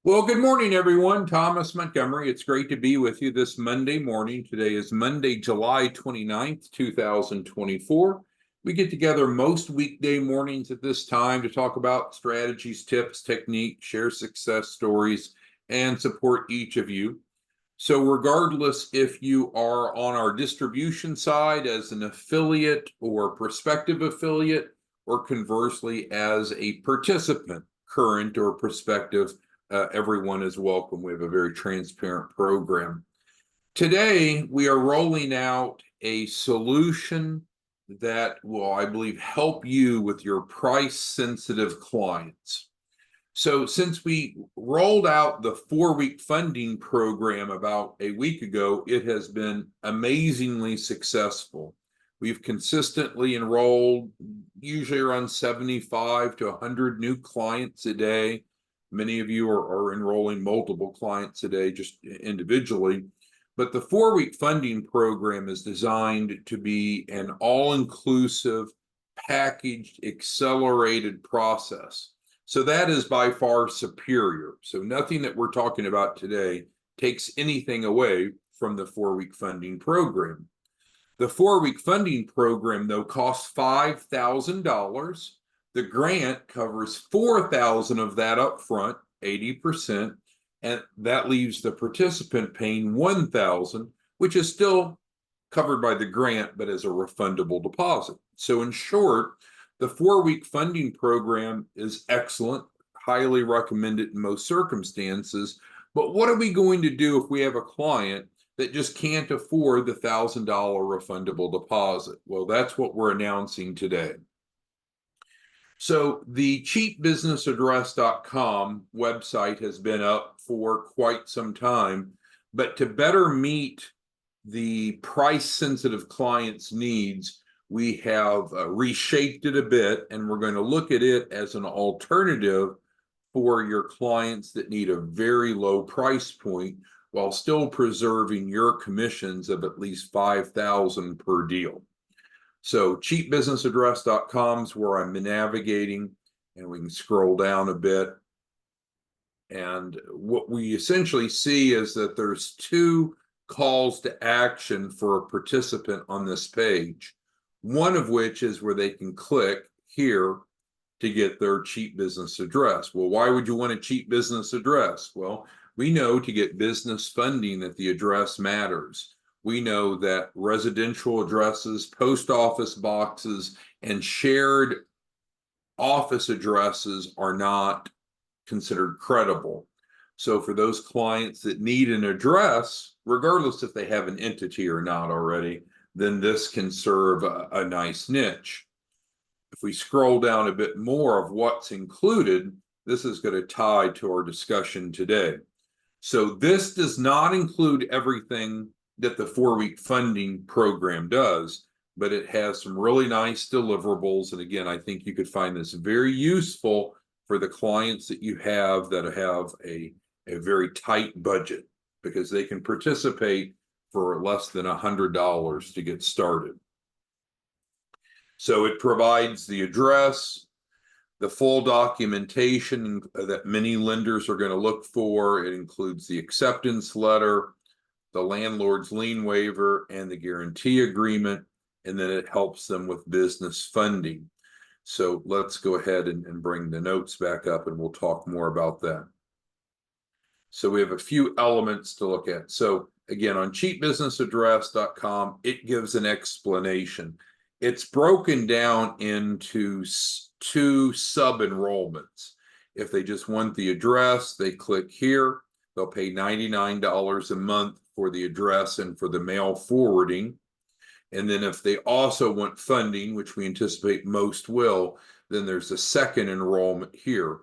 Well, good morning, everyone. Thomas Montgomery. It's great to be with you this Monday morning. Today is Monday, July 29th, 2024. We get together most weekday mornings at this time to talk about strategies, tips, techniques, share success stories, and support each of you. So regardless if you are on our distribution side as an affiliate or prospective affiliate, or conversely as a participant, current or prospective, everyone is welcome. We have a very transparent program. Today, we are rolling out a solution that will, I believe, help you with your price-sensitive clients. So since we rolled out the 4-week funding program about a week ago, it has been amazingly successful. We've consistently enrolled usually around 75 to 100 new clients a day. Many of you are enrolling multiple clients a day just individually. But the 4-week funding program is designed to be an all-inclusive, packaged, accelerated process. So that is by far superior. So nothing that we're talking about today takes anything away from the 4-week funding program. The 4-week funding program, though, costs $5,000. The grant covers $4,000 of that up front, 80%, and that leaves the participant paying $1,000, which is still covered by the grant, but as a refundable deposit. So in short, the 4-week funding program is excellent, highly recommended in most circumstances. But what are we going to do if we have a client that just can't afford the $1,000 refundable deposit? Well, that's what we're announcing today. So the cheapbusinessaddress.com website has been up for quite some time, but to better meet the price-sensitive clients' needs, we have reshaped it a bit, and we're going to look at it as an alternative for your clients that need a very low price point while still preserving your commissions of at least $5,000 per deal. So cheapbusinessaddress.com is where I'm navigating, and we can scroll down a bit. And what we essentially see is that there's two calls to action for a participant on this page, one of which is where they can click here to get their cheap business address. Well, why would you want a cheap business address? Well, we know to get business funding that the address matters. We know that residential addresses, post office boxes, and shared office addresses are not considered credible. So for those clients that need an address, regardless if they have an entity or not already, then this can serve a nice niche. If we scroll down a bit more of what's included, this is going to tie to our discussion today. So this does not include everything that the 4-week funding program does, but it has some really nice deliverables. And again, I think you could find this very useful for the clients that you have that have a very tight budget, because they can participate for less than $100 to get started. So it provides the address, the full documentation that many lenders are going to look for. It includes the acceptance letter, the landlord's lien waiver, and the guarantee agreement, and then it helps them with business funding. So let's go ahead and bring the notes back up, and we'll talk more about that. So we have a few elements to look at. So again, on cheapbusinessaddress.com, it gives an explanation. It's broken down into two sub-enrollments. If they just want the address, they click here. They'll pay $99 a month for the address and for the mail forwarding. And then if they also want funding, which we anticipate most will, then there's a second enrollment here.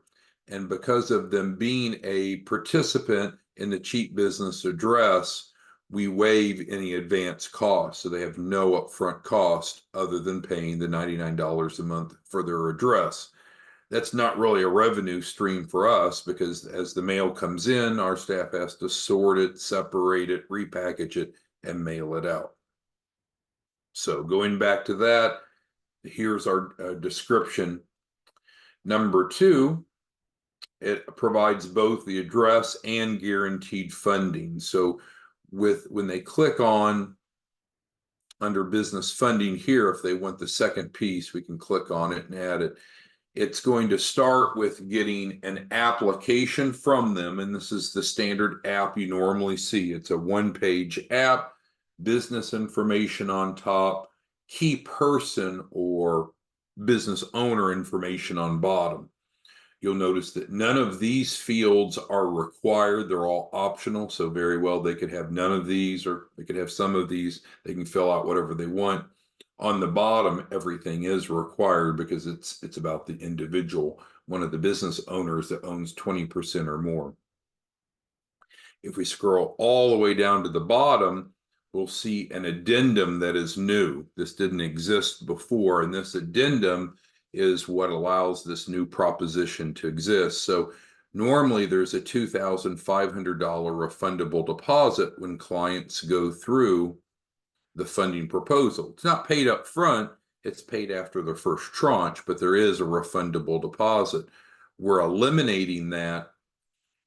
And because of them being a participant in the cheap business address, we waive any advance costs. So they have no upfront cost other than paying the $99 a month for their address. That's not really a revenue stream for us, because as the mail comes in, our staff has to sort it, separate it, repackage it, and mail it out. So going back to that, here's our description. Number two, it provides both the address and guaranteed funding. So when they click on under business funding here, if they want the second piece, we can click on it and add it. It's going to start with getting an application from them, and this is the standard app you normally see. It's a one-page app, business information on top, key person or business owner information on bottom. You'll notice that none of these fields are required. They're all optional. So very well, they could have none of these, or they could have some of these. They can fill out whatever they want. On the bottom, everything is required because it's about the individual, one of the business owners that owns 20% or more. If we scroll all the way down to the bottom, we'll see an addendum that is new. This didn't exist before, and this addendum is what allows this new proposition to exist. So normally there's a $2,500 refundable deposit when clients go through the funding proposal. It's not paid up front, it's paid after the first tranche, but there is a refundable deposit. We're eliminating that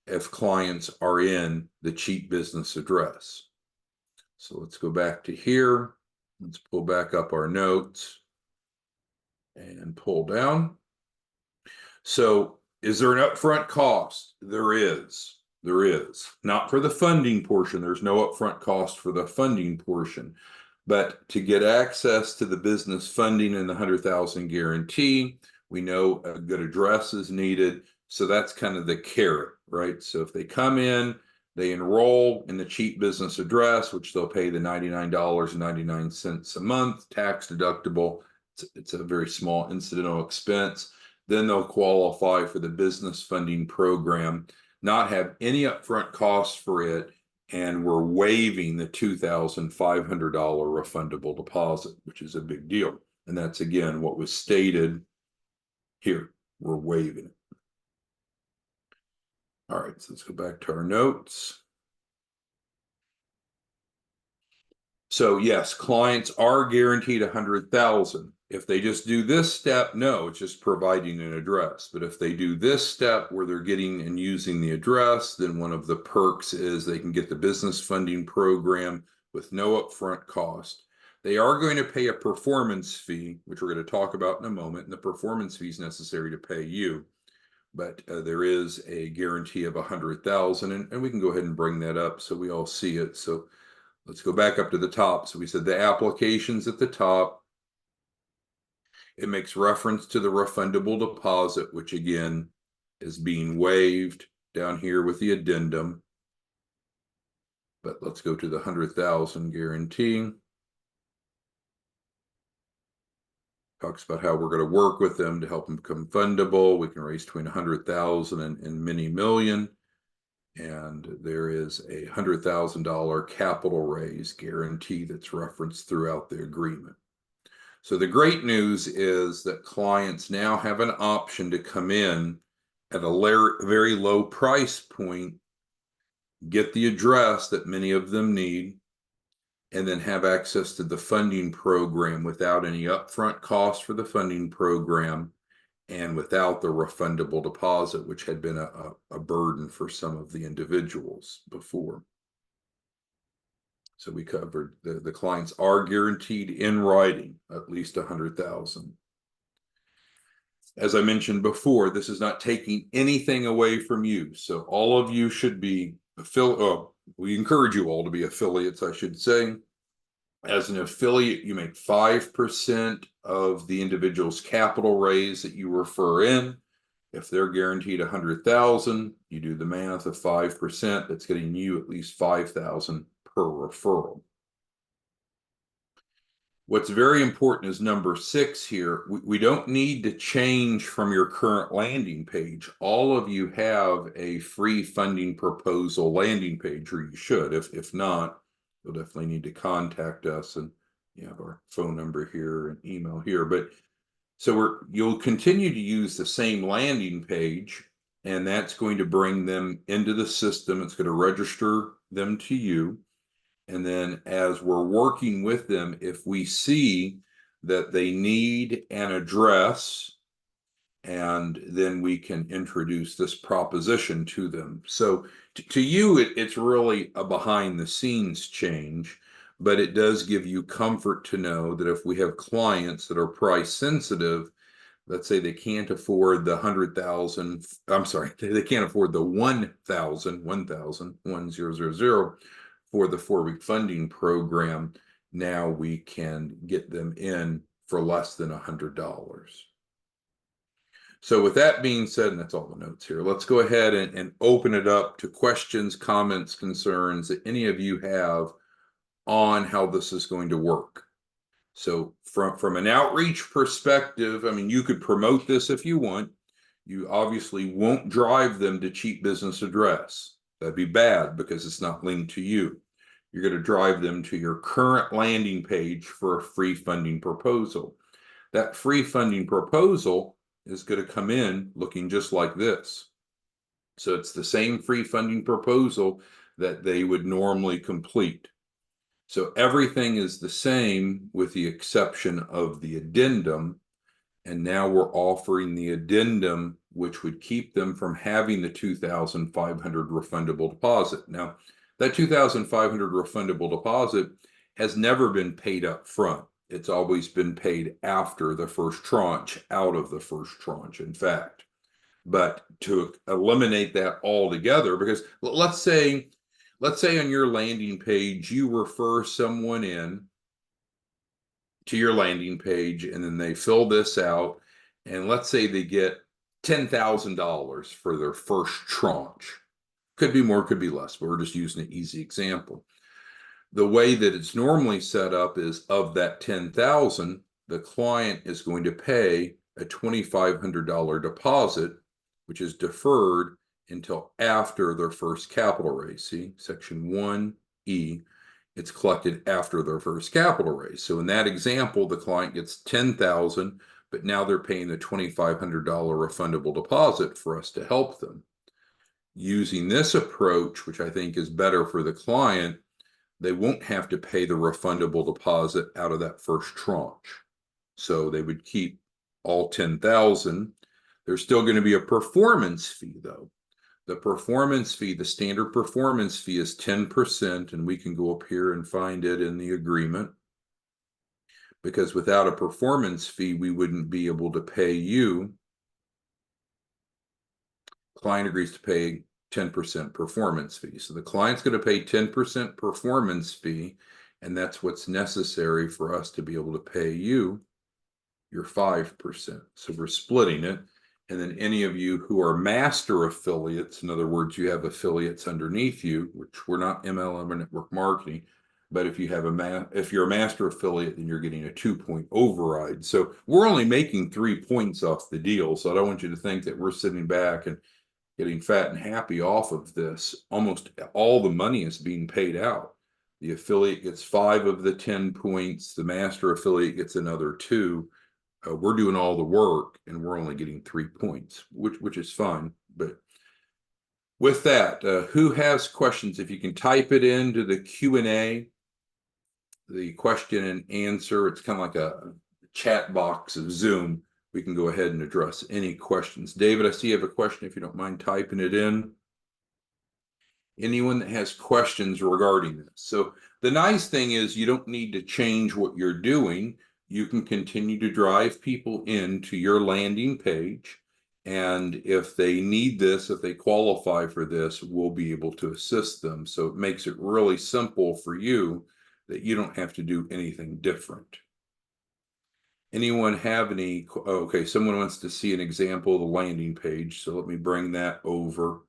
if clients are in the cheap business address. So let's go back to here. Let's pull back up our notes and pull down. So is there an upfront cost? There is. There is. Not for the funding portion. There's no upfront cost for the funding portion. But to get access to the business funding and the 100,000 guarantee, we know a good address is needed. So that's kind of the carrot, right? So if they come in, they enroll in the cheap business address, which they'll pay the $99.99 a month, tax deductible. It's a very small incidental expense. Then they'll qualify for the business funding program, not have any upfront costs for it, and we're waiving the $2,500 refundable deposit, which is a big deal. And that's, again, what was stated here. We're waiving it. All right, so let's go back to our notes. So yes, clients are guaranteed 100,000. If they just do this step, no, it's just providing an address. But if they do this step where they're getting and using the address, then one of the perks is they can get the business funding program with no upfront cost. They are going to pay a performance fee, which we're going to talk about in a moment, and the performance fee is necessary to pay you. But there is a guarantee of 100,000, and we can go ahead and bring that up so we all see it. So let's go back up to the top. So we said the application's at the top. It makes reference to the refundable deposit, which again is being waived down here with the addendum. But let's go to the 100,000 guarantee. Talks about how we're going to work with them to help them become fundable. We can raise between 100,000 and many million. And there is a $100,000 capital raise guarantee that's referenced throughout the agreement. So the great news is that clients now have an option to come in at a very low price point, get the address that many of them need, and then have access to the funding program without any upfront cost for the funding program and without the refundable deposit, which had been a burden for some of the individuals before. So we covered the clients are guaranteed in writing at least 100,000. As I mentioned before, this is not taking anything away from you. So all of you should be we encourage you all to be affiliates, I should say. As an affiliate, you make 5% of the individual's capital raise that you refer in. If they're guaranteed 100,000, you do the math of 5%. That's getting you at least 5,000 per referral. What's very important is number 6 here. We don't need to change from your current landing page. All of you have a free funding proposal landing page, or you should. If not, you'll definitely need to contact us, and you have our phone number here and email here. But so you'll continue to use the same landing page, and that's going to bring them into the system. It's going to register them to you. And then as we're working with them, if we see that they need an address and then we can introduce this proposition to them. So to you, it's really a behind the scenes change, but it does give you comfort to know that if we have clients that are price sensitive, let's say they can't afford the 100,000, I'm sorry, they can't afford the 1,000 for the 4-week funding program. Now we can get them in for less than $100. So with that being said, and that's all the notes here, let's go ahead and open it up to questions, comments, concerns that any of you have on how this is going to work. So from an outreach perspective, I mean, you could promote this if you want. You obviously won't drive them to cheap business address. That'd be bad because it's not linked to you. You're going to drive them to your current landing page for a free funding proposal. That free funding proposal is going to come in looking just like this. So it's the same free funding proposal that they would normally complete. So everything is the same with the exception of the addendum. And now we're offering the addendum, which would keep them from having the $2,500 refundable deposit. Now, that $2,500 refundable deposit has never been paid up front. It's always been paid after the first tranche, out of the first tranche, in fact. But to eliminate that altogether, because let's say on your landing page, you refer someone in to your landing page and then they fill this out, and let's say they get $10,000 for their first tranche. Could be more, could be less, but we're just using an easy example. The way that it's normally set up is of that 10,000, the client is going to pay a $2,500 deposit, which is deferred until after their first capital raise. See, section 1E, it's collected after their first capital raise. So in that example, the client gets 10,000, but now they're paying the $2,500 refundable deposit for us to help them. Using this approach, which I think is better for the client, they won't have to pay the refundable deposit out of that first tranche. So they would keep all 10,000. There's still going to be a performance fee though. The performance fee, the standard performance fee is 10%, and we can go up here and find it in the agreement. Because without a performance fee, we wouldn't be able to pay you. Client agrees to pay 10% performance fee. So the client's going to pay 10% performance fee, and that's what's necessary for us to be able to pay you your 5%. So we're splitting it. And then any of you who are master affiliates, in other words, you have affiliates underneath you, which we're not MLM or network marketing, but if you have if you're a master affiliate, then you're getting a 2-point override. So we're only making 3 points off the deal. So I don't want you to think that we're sitting back and getting fat and happy off of this. Almost all the money is being paid out. The affiliate gets 5 of the 10 points. The master affiliate gets another 2. We're doing all the work and we're only getting 3 points, which is fine. But with that, who has questions? If you can type it into the Q&A, the question and answer, it's kind of like a chat box of Zoom. We can go ahead and address any questions. David, I see you have a question, if you don't mind typing it in. Anyone that has questions regarding this. So the nice thing is you don't need to change what you're doing. You can continue to drive people into your landing page. And if they need this, if they qualify for this, we'll be able to assist them. So it makes it really simple for you that you don't have to do anything different. Anyone have any? Okay, someone wants to see an example of the landing page. So let me bring that over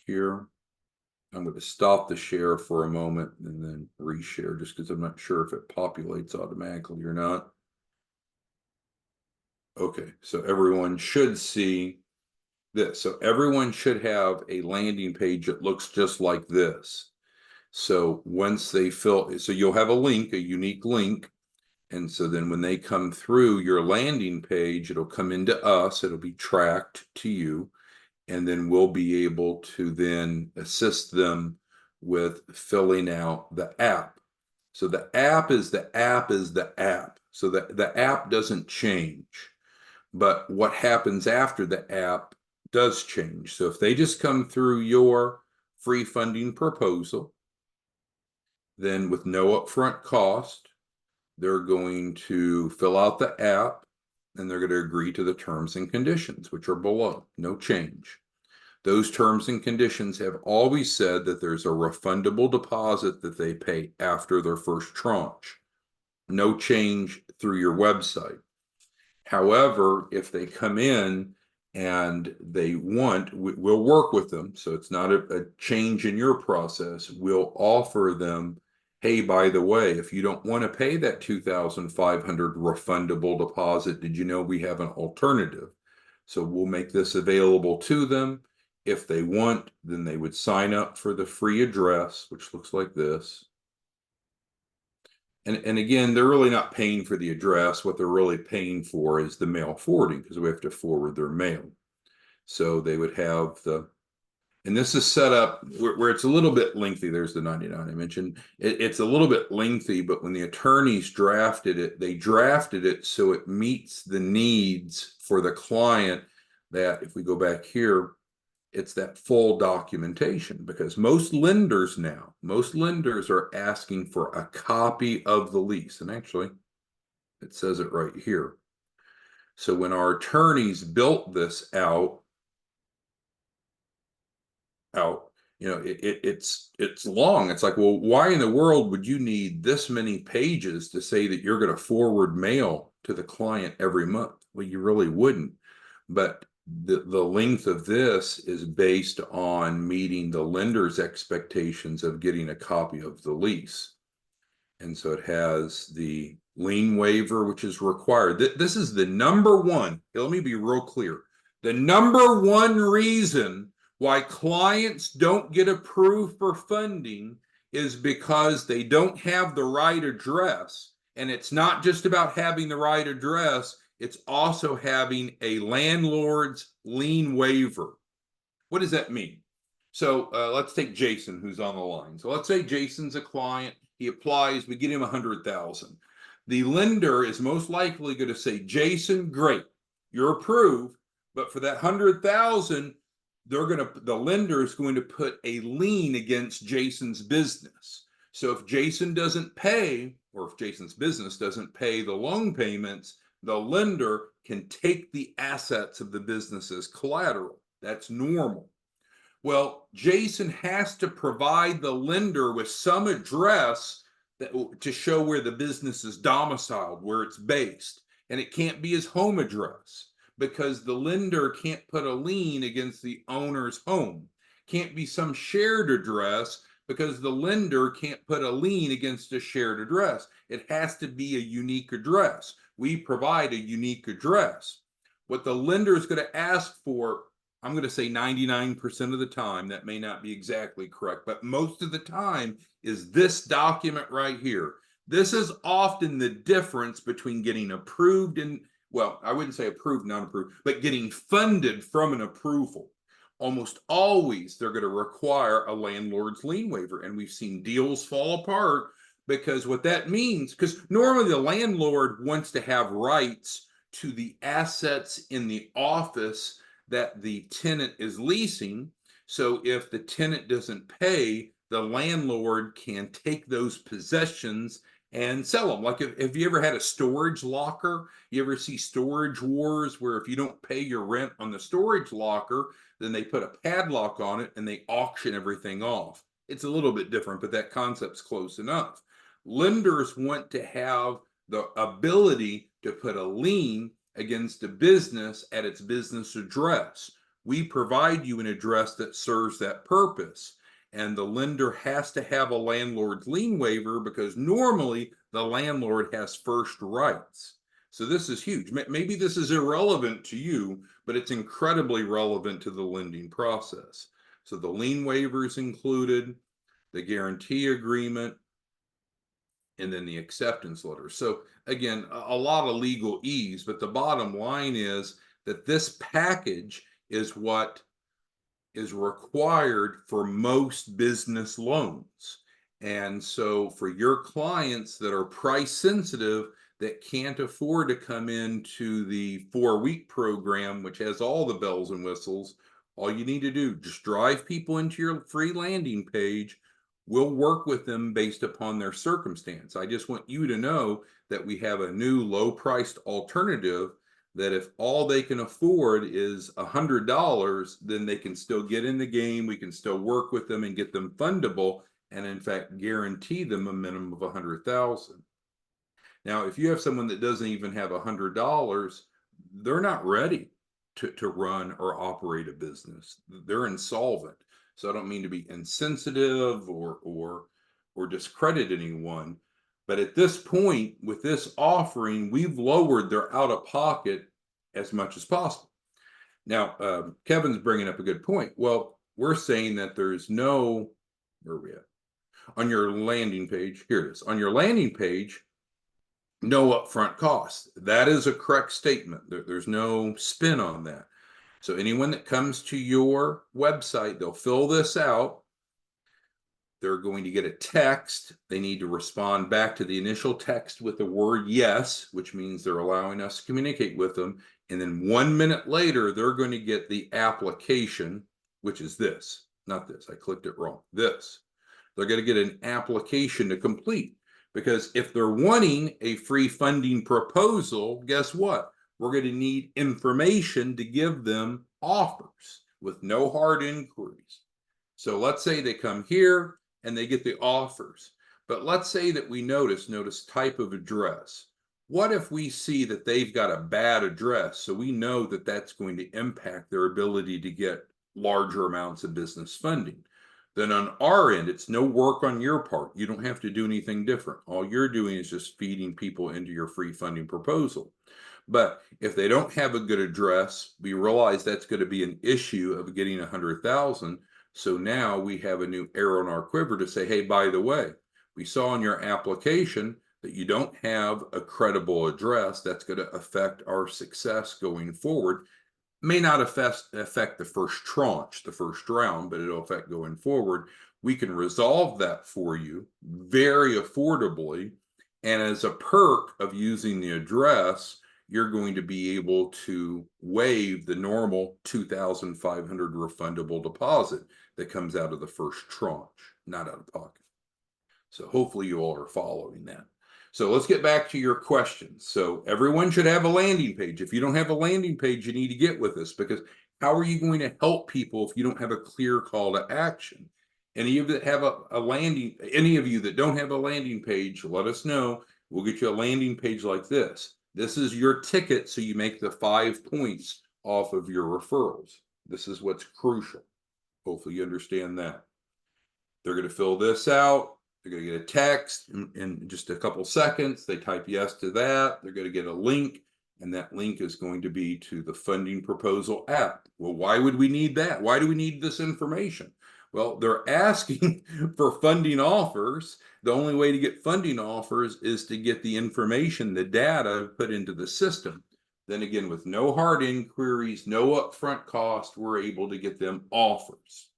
here. I'm going to stop the share for a moment and then reshare just because I'm not sure if it populates automatically or not. Okay, so everyone should see this. So everyone should have a landing page that looks just like this. So once they fill, so you'll have a link, a unique link. And so then when they come through your landing page, it'll come into us, it'll be tracked to you, and then we'll be able to then assist them with filling out the app. So the app is the app is the app. So the app doesn't change. but what happens after the app does change. So if they just come through your free funding proposal, then with no upfront cost, they're going to fill out the app and they're going to agree to the terms and conditions, which are below, no change. Those terms and conditions have always said that there's a refundable deposit that they pay after their first tranche. No change through your website. However, if they come in and they want, we'll work with them. So it's not a change in your process. We'll offer them, hey, by the way, if you don't want to pay that $2,500 refundable deposit, did you know we have an alternative? So we'll make this available to them. If they want, then they would sign up for the free address, which looks like this. And again, they're really not paying for the address. What they're really paying for is the mail forwarding, because we have to forward their mail. So they would have and this is set up where it's a little bit lengthy. There's the 99 I mentioned. It's a little bit lengthy, but when the attorneys drafted it, they drafted it so it meets the needs for the client. That if we go back here, it's that full documentation, because most lenders are asking for a copy of the lease. And actually, it says it right here. So when our attorneys built this out, it's long. It's like, well, why in the world would you need this many pages to say that you're going to forward mail to the client every month? Well, you really wouldn't. But the length of this is based on meeting the lender's expectations of getting a copy of the lease. And so it has the lien waiver, which is required. This is the number one. Let me be real clear. The number one reason why clients don't get approved for funding is because they don't have the right address. And it's not just about having the right address. It's also having a landlord's lien waiver. What does that mean? So let's take Jason, who's on the line. So let's say Jason's a client. He applies. We get him $100,000. The lender is most likely going to say, Jason, great, you're approved, but for that $100,000, the lender is going to put a lien against Jason's business. So if Jason doesn't pay, or if Jason's business doesn't pay the loan payments, the lender can take the assets of the business as collateral. That's normal. Well, Jason has to provide the lender with some address to show where the business is domiciled, where it's based. And it can't be his home address, because the lender can't put a lien against the owner's home. Can't be some shared address, because the lender can't put a lien against a shared address. It has to be a unique address. We provide a unique address. What the lender is going to ask for, I'm going to say 99% of the time, that may not be exactly correct, but most of the time, is this document right here. This is often the difference between getting approved and, well, I wouldn't say approved, non-approved, but getting funded from an approval. Almost always they're going to require a landlord's lien waiver. And we've seen deals fall apart because what that means, because normally the landlord wants to have rights to the assets in the office that the tenant is leasing. So if the tenant doesn't pay, the landlord can take those possessions and sell them. Like if you ever had a storage locker, you ever see Storage Wars, where if you don't pay your rent on the storage locker, then they put a padlock on it and they auction everything off. It's a little bit different, but that concept's close enough. Lenders want to have the ability to put a lien against a business at its business address. We provide you an address that serves that purpose. And the lender has to have a landlord's lien waiver, because normally the landlord has first rights. So this is huge. Maybe this is irrelevant to you, but it's incredibly relevant to the lending process. So the lien waiver is included, the guarantee agreement, and then the acceptance letter. So again, a lot of legal ease, but the bottom line is that this package is what is required for most business loans. And so for your clients that are price sensitive, that can't afford to come into the 4-week program, which has all the bells and whistles, all you need to do, just drive people into your free landing page. We'll work with them based upon their circumstance. I just want you to know that we have a new low-priced alternative that if all they can afford is $100, then they can still get in the game. We can still work with them and get them fundable, and in fact guarantee them a minimum of 100,000. Now, if you have someone that doesn't even have $100, they're not ready to run or operate a business. They're insolvent. So I don't mean to be insensitive or discredit anyone, but at this point, with this offering, we've lowered their out-of-pocket as much as possible. Now, Kevin's bringing up a good point. Well, we're saying that there's no, where are we at? On your landing page, here it is. On your landing page, no upfront costs. That is a correct statement. There's no spin on that. So anyone that comes to your website, they'll fill this out. They're going to get a text. They need to respond back to the initial text with the word yes, which means they're allowing us to communicate with them. And then 1 minute later, they're going to get the application, which is this, not this. I clicked it wrong. This. They're going to get an application to complete. Because if they're wanting a free funding proposal, guess what? We're going to need information to give them offers with no hard inquiries. So let's say they come here and they get the offers. But let's say that we notice type of address. What if we see that they've got a bad address? So we know that that's going to impact their ability to get larger amounts of business funding. Then on our end, it's no work on your part. You don't have to do anything different. All you're doing is just feeding people into your free funding proposal. But if they don't have a good address, we realize that's going to be an issue of getting 100,000. So now we have a new arrow in our quiver to say, hey, by the way, we saw in your application that you don't have a credible address. That's going to affect our success going forward. May not affect the first tranche, the first round, but it'll affect going forward. We can resolve that for you very affordably. And as a perk of using the address, you're going to be able to waive the normal $2,500 refundable deposit that comes out of the first tranche, not out of pocket. So hopefully you all are following that. So let's get back to your questions. So everyone should have a landing page. If you don't have a landing page, you need to get with us, because how are you going to help people if you don't have a clear call to action? Any of you that have any of you that don't have a landing page, let us know. We'll get you a landing page like this. This is your ticket, so you make the 5 points off of your referrals. This is what's crucial. Hopefully you understand that. They're going to fill this out. They're going to get a text in just a couple seconds. They type yes to that. They're going to get a link, and that link is going to be to the funding proposal app. Well, why would we need that? Why do we need this information? Well, they're asking for funding offers. The only way to get funding offers is to get the information, the data put into the system. Then again, with no hard inquiries, no upfront cost, we're able to get them offers.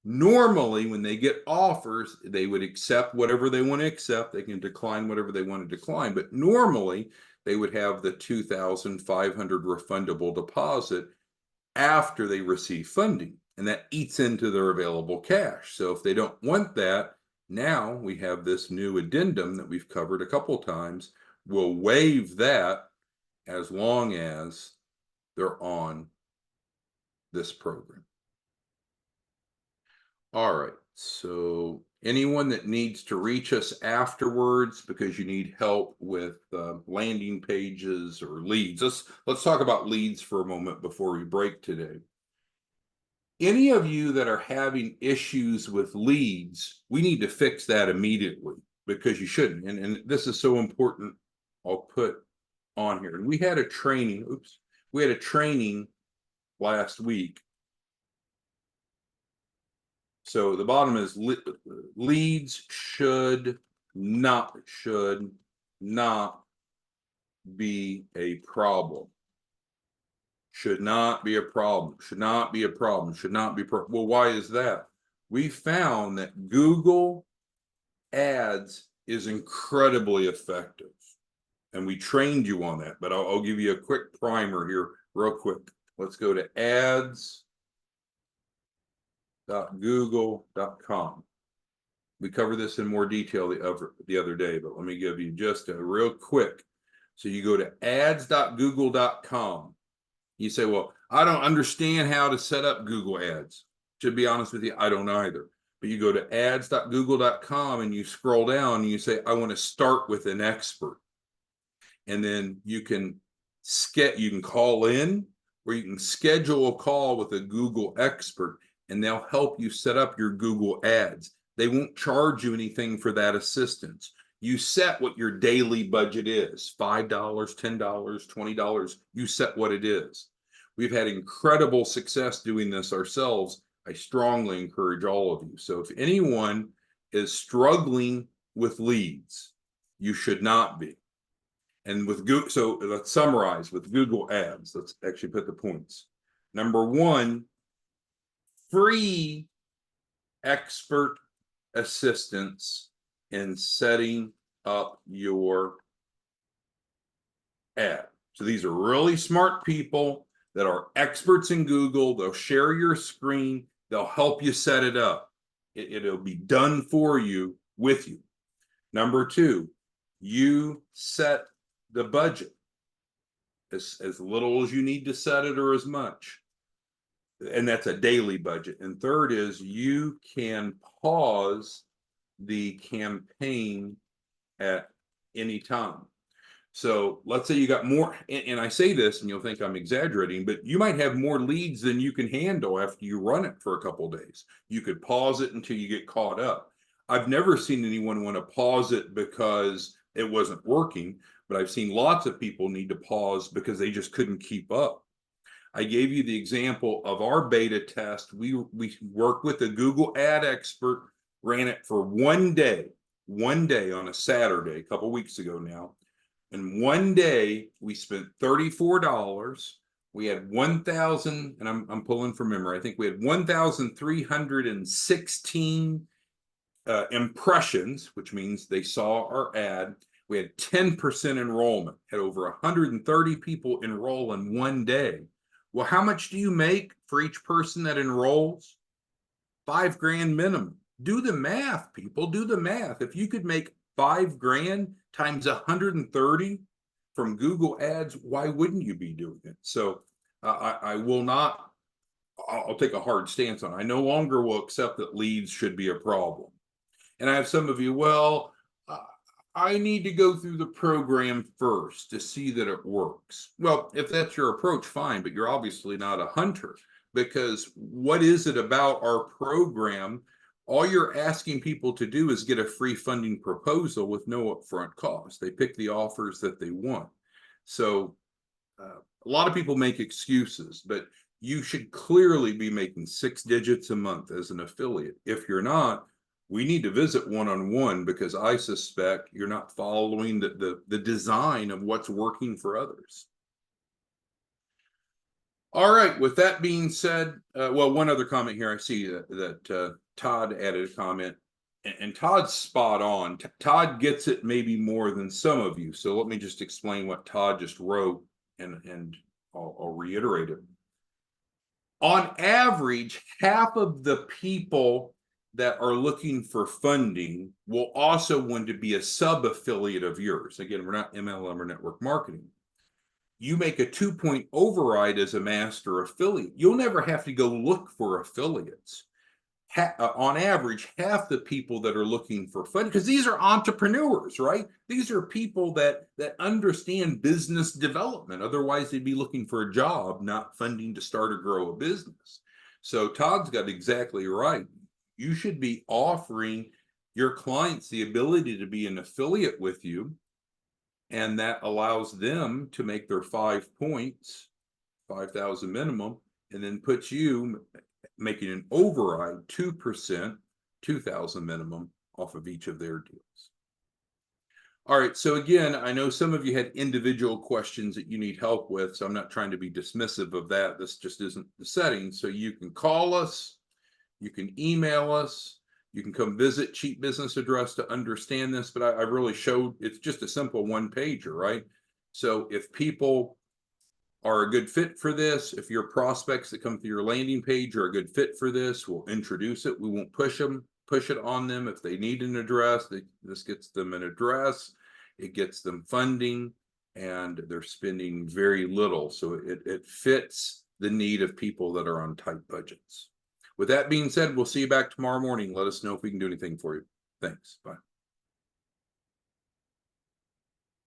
Normally, when they get offers, they would accept whatever they want to accept. They can decline whatever they want to decline. But normally, they would have the $2,500 refundable deposit after they receive funding. And that eats into their available cash. So if they don't want that, now we have this new addendum that we've covered a couple times. We'll waive that as long as they're on this program. All right, so anyone that needs to reach us afterwards because you need help with landing pages or leads. Let's talk about leads for a moment before we break today. Any of you that are having issues with leads, we need to fix that immediately, because you shouldn't. And this is so important. I'll put on here. And we had a training. We had a training last week. So the bottom is leads should not be a problem. Should not be a problem. Should not be a problem. Should not be. Well, why is that? We found that Google Ads is incredibly effective. and we trained you on that, but I'll give you a quick primer here real quick. Let's go to ads.google.com. We covered this in more detail the other day, but let me give you just a real quick. So you go to ads.google.com. You say, well, I don't understand how to set up Google Ads. To be honest with you, I don't either. But you go to ads.google.com and you scroll down and you say, I want to start with an expert. And then you can call in, or you can schedule a call with a Google expert, and they'll help you set up your Google Ads. They won't charge you anything for that assistance. You set what your daily budget is, $5, $10, $20. You set what it is. We've had incredible success doing this ourselves. I strongly encourage all of you. So if anyone is struggling with leads, you should not be. And with Google, so let's summarize with Google Ads. Let's actually put the points. Number one, free expert assistance in setting up your ad. So these are really smart people that are experts in Google. They'll share your screen. They'll help you set it up. It'll be done for you with you. Number two, you set the budget as little as you need to set it or as much. And that's a daily budget. And third is you can pause the campaign at any time. So let's say you got more, and I say this and you'll think I'm exaggerating, but you might have more leads than you can handle after you run it for a couple of days. You could pause it until you get caught up. I've never seen anyone want to pause it because it wasn't working, but I've seen lots of people need to pause because they just couldn't keep up. I gave you the example of our beta test. We worked with a Google ad expert, ran it for one day on a Saturday, a couple weeks ago now. And one day we spent $34. We had 1,000, and I'm pulling from memory. I think we had 1,316 impressions, which means they saw our ad. We had 10% enrollment, had over 130 people enroll in one day. Well, how much do you make for each person that enrolls? $5,000 minimum. Do the math, people. Do the math. If you could make $5,000 times 130 from Google Ads, why wouldn't you be doing it? So I will not. I'll take a hard stance on it. I no longer will accept that leads should be a problem. And I have some of you, well, I need to go through the program first to see that it works. Well, if that's your approach, fine, but you're obviously not a hunter, because what is it about our program? All you're asking people to do is get a free funding proposal with no upfront cost. They pick the offers that they want. So a lot of people make excuses, but you should clearly be making 6 digits a month as an affiliate. If you're not, we need to visit one-on-one, because I suspect you're not following the design of what's working for others. All right, with that being said, well, one other comment here. I see that Todd added a comment, and Todd's spot on. Todd gets it maybe more than some of you. So let me just explain what Todd just wrote, and I'll reiterate it. On average, half of the people that are looking for funding will also want to be a sub-affiliate of yours. Again, we're not MLM or network marketing. You make a 2-point override as a master affiliate. You'll never have to go look for affiliates. On average, half the people that are looking for funding, because these are entrepreneurs, right? These are people that understand business development. Otherwise, they'd be looking for a job, not funding to start or grow a business. So Todd's got exactly right. You should be offering your clients the ability to be an affiliate with you, and that allows them to make their 5 points, 5,000 minimum, and then puts you making an override 2%, 2,000 minimum off of each of their deals. All right, so again, I know some of you had individual questions that you need help with, so I'm not trying to be dismissive of that. This just isn't the setting. So you can call us. You can email us. You can come visit Cheap Business Address to understand this, but I really showed, it's just a simple one pager, right? So if people are a good fit for this, if your prospects that come through your landing page are a good fit for this, we'll introduce it. We won't push it on them. If they need an address, this gets them an address, it gets them funding, and they're spending very little. So it fits the need of people that are on tight budgets. With that being said, we'll see you back tomorrow morning. Let us know if we can do anything for you. Thanks. Bye.